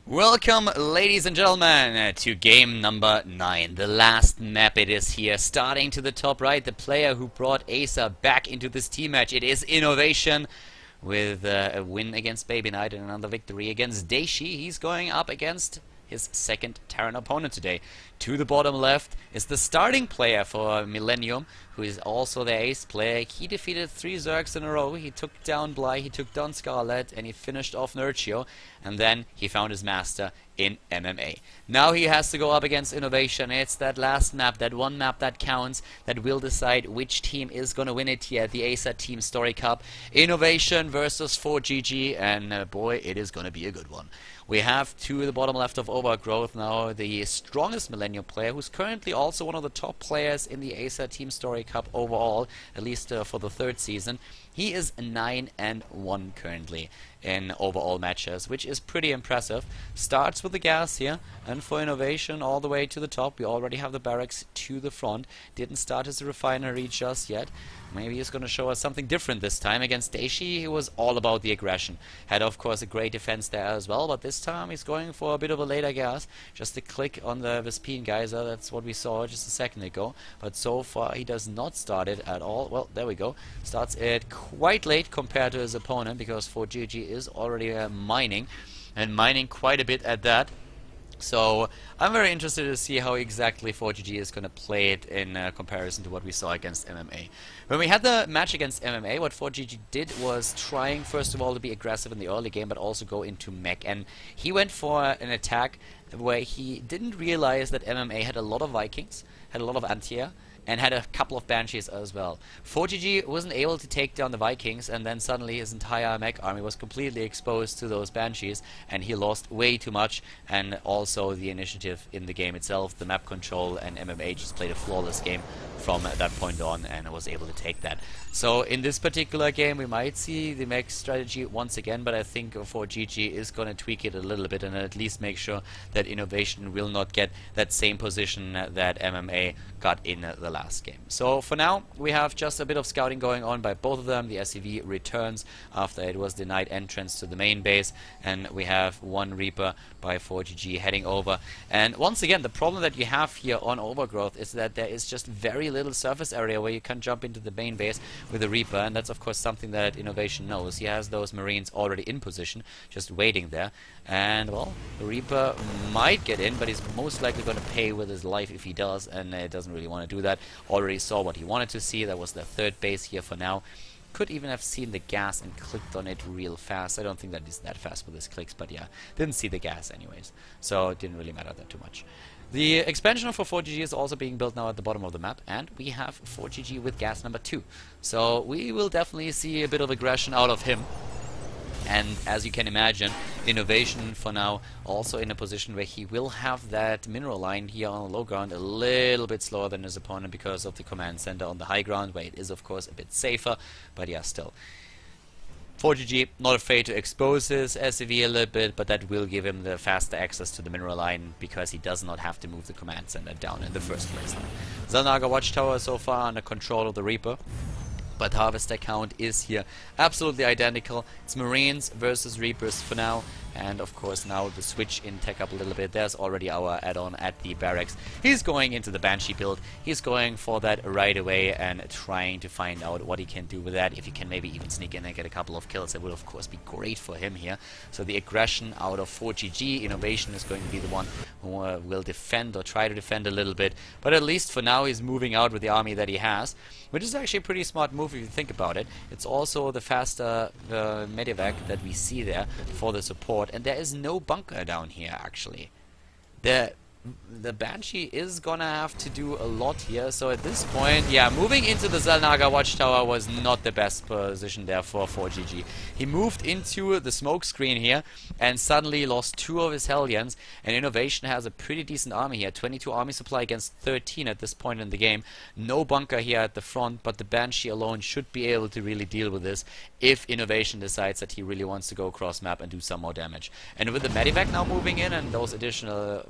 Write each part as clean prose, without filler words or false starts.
Welcome, ladies and gentlemen, to game number 9. The last map it is here. Starting to the top right, the player who brought Acer back into this team match. It is Innovation with a win against Baby Knight and another victory against Daishi. He's going up against his second Terran opponent today. To the bottom left is the starting player for Millenium, who is also the ace player. He defeated 3 Zergs in a row. He took down Bly, he took down Scarlet, and he finished off Nurchio. And then he found his master in MMA. Now he has to go up against Innovation. It's that last map, that one map that counts, that will decide which team is going to win it here at the Acer Team Story Cup. Innovation versus ForGG, and boy, it is going to be a good one. We have to the bottom left of Overgrowth now the strongest Millennium player, who's currently also one of the top players in the Acer Team Story Cup overall, at least for the 3rd season. He is 9-1 currently in overall matches, which is pretty impressive. Starts with the gas here, and for Innovation all the way to the top. We already have the barracks to the front. Didn't start his refinery just yet. Maybe he's going to show us something different this time. Against Daishi, he was all about the aggression. Had, of course, a great defense there as well, but this time he's going for a bit of a later gas. Just a click on the Vespine Geyser, that's what we saw just a second ago. But so far, he does not start it at all. Well, there we go. Starts it quite late compared to his opponent, because ForGG is already mining, and mining quite a bit at that. So I'm very interested to see how exactly ForGG is going to play it in comparison to what we saw against MMA. When we had the match against MMA, what ForGG did was trying first of all to be aggressive in the early game, but also go into mech. And he went for an attack where he didn't realize that MMA had a lot of Vikings, had a lot of anti-air, and had a couple of Banshees as well. ForGG wasn't able to take down the Vikings, and then suddenly his entire mech army was completely exposed to those Banshees, and he lost way too much, and also the initiative in the game itself, the map control, and MMA just played a flawless game from that point on and was able to take that. So in this particular game we might see the mech strategy once again, but I think ForGG is going to tweak it a little bit and at least make sure that Innovation will not get that same position that MMA got in the last game. So for now we have just a bit of scouting going on by both of them. The SCV returns after it was denied entrance to the main base, and we have one Reaper by ForGG heading over. And once again, the problem that you have here on Overgrowth is that there is just very little surface area where you can jump into the main base with a Reaper, and that's of course something that Innovation knows. He has those Marines already in position, just waiting there. And well, the Reaper might get in, but he's most likely going to pay with his life if he does, and it doesn't really want to do that. Already saw what he wanted to see. That was the 3rd base here for now. Could even have seen the gas and clicked on it real fast. I don't think that is that fast with his clicks, but yeah, didn't see the gas anyways, so it didn't really matter that too much. The expansion for ForGG is also being built now at the bottom of the map, and we have ForGG with gas number 2. So we will definitely see a bit of aggression out of him. And as you can imagine, Innovation for now also in a position where he will have that mineral line here on the low ground a little bit slower than his opponent because of the command center on the high ground, where it is of course a bit safer, but yeah, still. ForGG not afraid to expose his SCV a little bit, but that will give him the faster access to the mineral line because he does not have to move the command center down in the first place. Xel'Naga Watchtower so far under control of the Reaper, but harvester count is here absolutely identical. It's Marines versus Reapers for now, and of course now the switch in tech up a little bit. There's already our add-on at the barracks. He's going into the Banshee build. He's going for that right away and trying to find out what he can do with that. If he can maybe even sneak in and get a couple of kills, that would of course be great for him here. So the aggression out of ForGG, Innovation is going to be the one who will defend or try to defend a little bit, but at least for now he's moving out with the army that he has, which is actually a pretty smart move if you think about it. It's also the faster medevac that we see there for the support, and there is no bunker down here actually. The Banshee is gonna have to do a lot here, so at this point, yeah, moving into the Xel'Naga Watchtower was not the best position there for ForGG. He moved into the smoke screen here and suddenly lost 2 of his Hellions, and Innovation has a pretty decent army here, 22 army supply against 13 at this point in the game. No bunker here at the front, but the Banshee alone should be able to really deal with this if Innovation decides that he really wants to go cross map and do some more damage. And with the medevac now moving in and those additional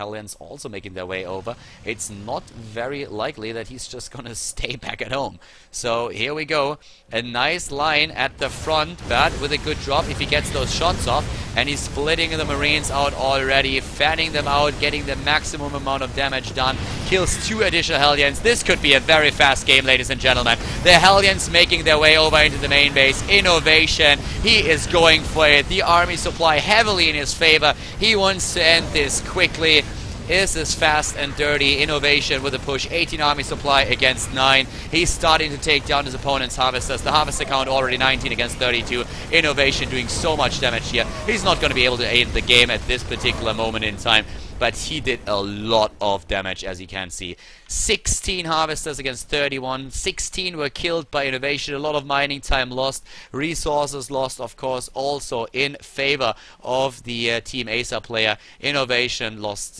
Hellions also making their way over, it's not very likely that he's just gonna stay back at home. So here we go. A nice line at the front, but with a good drop if he gets those shots off. And he's splitting the Marines out already, fanning them out, getting the maximum amount of damage done. Kills 2 additional Hellions. This could be a very fast game, ladies and gentlemen. The Hellions making their way over into the main base. Innovation. He is going for it. The army supply heavily in his favor. He wants to end this quickly. Is this fast and dirty. Innovation with a push. 18 army supply against 9. He's starting to take down his opponent's harvesters. The harvester count already 19 against 32. Innovation doing so much damage here. He's not going to be able to end the game at this particular moment in time. But he did a lot of damage, as you can see. 16 harvesters against 31. 16 were killed by Innovation. A lot of mining time lost. Resources lost, of course, also in favor of the Team Acer player. Innovation lost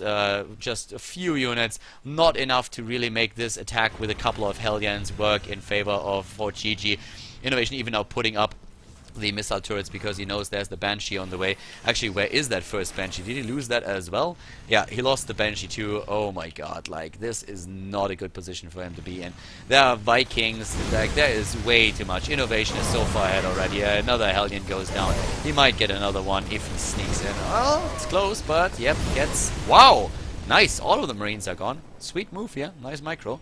just a few units. Not enough to really make this attack with a couple of Hellions work in favor of ForGG. Innovation even now putting up the missile turrets because he knows there's the Banshee on the way. Actually, where is that first Banshee? Did he lose that as well? Yeah, he lost the Banshee too. Oh my god, like, this is not a good position for him to be in. There are Vikings, like, there is way too much. Innovation is so far ahead already. Another Hellion goes down. He might get another one if he sneaks in. Oh, it's close, but yep, gets... Wow! Nice, all of the Marines are gone. Sweet move here, nice micro.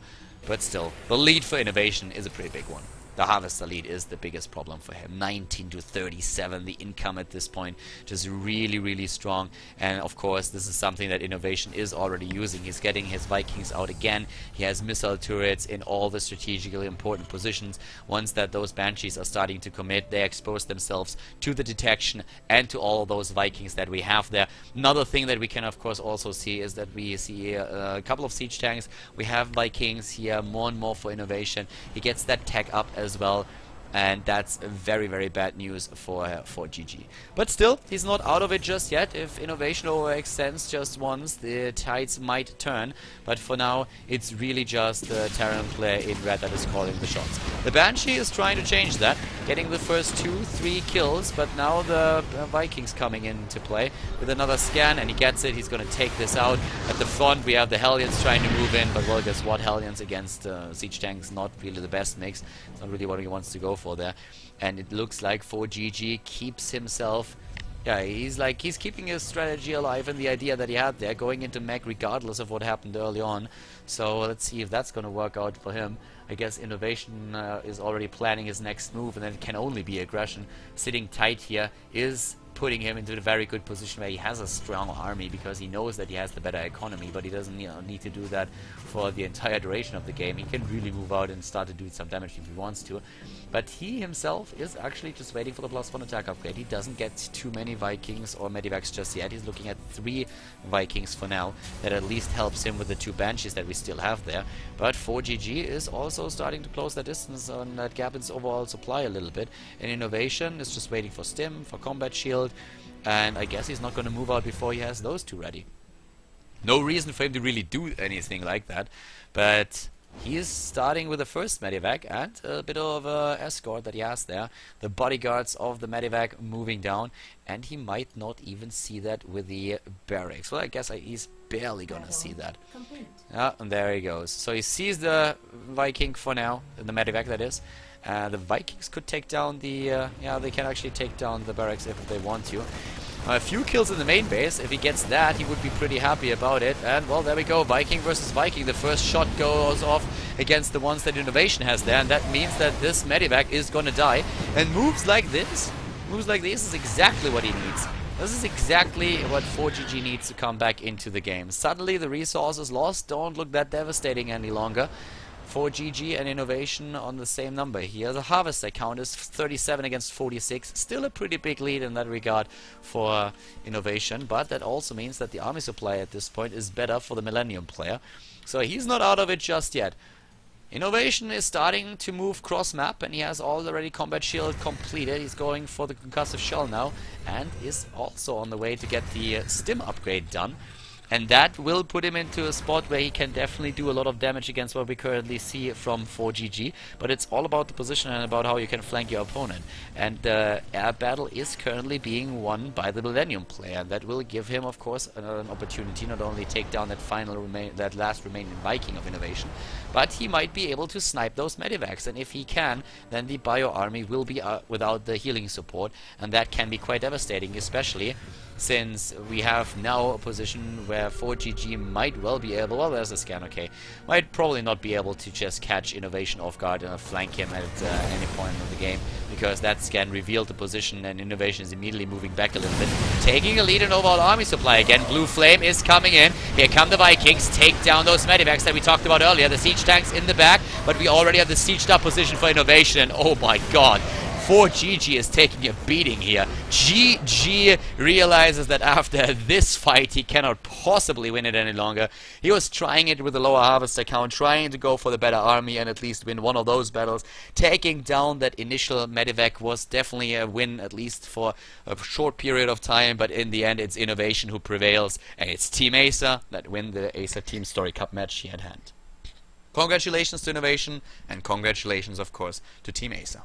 But still, the lead for Innovation is a pretty big one. The Harvester lead is the biggest problem for him. 19 to 37, the income at this point, just really, really strong. And of course, this is something that Innovation is already using. He's getting his Vikings out again. He has missile turrets in all the strategically important positions. Once that those Banshees are starting to commit, they expose themselves to the detection and to all of those Vikings that we have there. Another thing that we can, of course, also see is that we see a couple of siege tanks. We have Vikings here, more and more for Innovation. He gets that tech up as well, and that's very, very bad news for GG. But still, he's not out of it just yet. If Innovation overextends just once, the tides might turn. But for now, it's really just the Terran player in red that is calling the shots. The Banshee is trying to change that, getting the first 2-3 kills, but now the Vikings coming into play with another scan, and he gets it. He's going to take this out. At the front, we have the Hellions trying to move in, but well, guess what? Hellions against siege tanks, not really the best mix. It's not really what he wants to go for there. And it looks like ForGG keeps himself... Yeah, he's keeping his strategy alive and the idea that he had there, going into mech regardless of what happened early on. So let's see if that's going to work out for him. I guess Innovation is already planning his next move, and then it can only be aggression. Sitting tight here is putting him into a very good position where he has a strong army because he knows that he has the better economy, but he doesn't need to do that for the entire duration of the game. He can really move out and start to do some damage if he wants to. But he himself is actually just waiting for the +1 attack upgrade. He doesn't get too many Vikings or Medivacs just yet. He's looking at 3 Vikings for now. That at least helps him with the 2 Banshees that we still have there. But ForGG is also starting to close that distance on that gap in its overall supply a little bit. And Innovation is just waiting for Stim, for Combat Shield. And I guess he's not going to move out before he has those 2 ready. No reason for him to really do anything like that. But he is starting with the first Medivac and a bit of escort that he has there. The bodyguards of the Medivac moving down, and he might not even see that with the barracks. Well, I guess he's barely gonna see that. Yeah, and there he goes. So he sees the Viking for now, the Medivac that is. The Vikings could take down the... yeah, they can actually take down the barracks if they want to. A few kills in the main base. If he gets that, he would be pretty happy about it. And, well, there we go. Viking versus Viking. The first shot goes off against the ones that Innovation has there. And that means that this Medivac is going to die. And moves like this is exactly what he needs. This is exactly what ForGG needs to come back into the game. Suddenly, the resources lost don't look that devastating any longer. ForGG and Innovation on the same number here. The harvester count is 37 against 46. Still a pretty big lead in that regard for Innovation, but that also means that the army supply at this point is better for the Millenium player. So he's not out of it just yet. Innovation is starting to move cross-map, and he has already Combat Shield completed. He's going for the Concussive Shell now, and is also on the way to get the Stim upgrade done. And that will put him into a spot where he can definitely do a lot of damage against what we currently see from ForGG. But it's all about the position and about how you can flank your opponent. And the air battle is currently being won by the Millenium player. And that will give him, of course, an opportunity not only take down that last remaining Viking of Innovation, but he might be able to snipe those medivacs. And if he can, then the bio army will be without the healing support. And that can be quite devastating, especially since we have now a position where ForGG might well be able, well, there's a scan, okay, might probably not be able to just catch Innovation off guard and flank him at any point of the game, because that scan revealed the position and Innovation is immediately moving back a little bit, taking a lead in overall army supply again. Blue Flame is coming in, here come the Vikings, take down those medivacs that we talked about earlier, the siege tanks in the back, but we already have the sieged up position for Innovation, and oh my god, ForGG is taking a beating here. GG realizes that after this fight he cannot possibly win it any longer. He was trying it with the lower harvester count, trying to go for the better army and at least win one of those battles. Taking down that initial medivac was definitely a win, at least for a short period of time, but in the end it's Innovation who prevails, and it's Team Acer that win the Acer Team Story Cup match here at hand. Congratulations to Innovation, and congratulations of course to Team Acer.